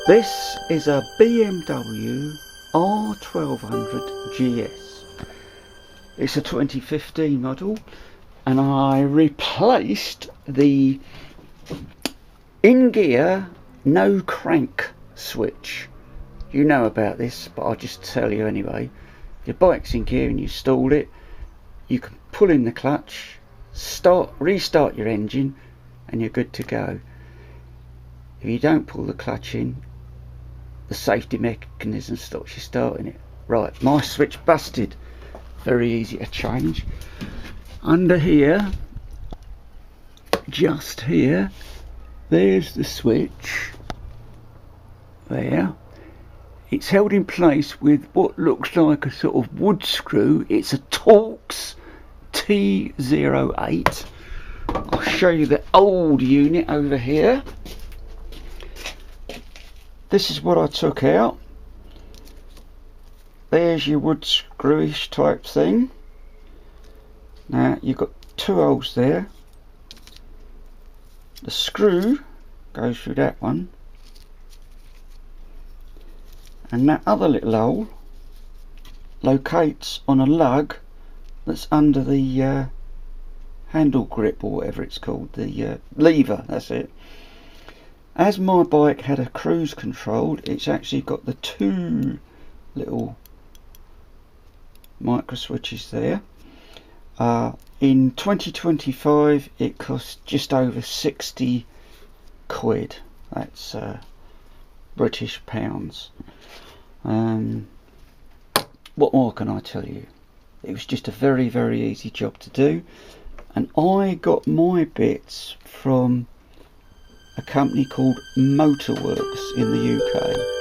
This is a BMW R1200 GS. It's a 2015 model, and I replaced the in-gear no crank switch. You know about this, but I'll just tell you anyway. Your bike's in gear and you stalled it, you can pull in the clutch, restart your engine, and you're good to go. If you don't pull the clutch in, the safety mechanism stops you starting it. Right, my switch busted. Very easy to change. Under here, just here, there's the switch. There. It's held in place with what looks like a sort of wood screw. It's a Torx T08. I'll show you the old unit over here. This is what I took out. There's your wood screwish type thing. Now you've got two holes there. The screw goes through that one, and that other little hole locates on a lug that's under the handle grip, or whatever it's called, the lever, that's it. As my bike had a cruise control, it's actually got the two little micro switches there. In 2025 it cost just over 60 quid. That's British pounds. What more can I tell you? It was just a very, very easy job to do, and I got my bits from a company called Motorworks in the UK.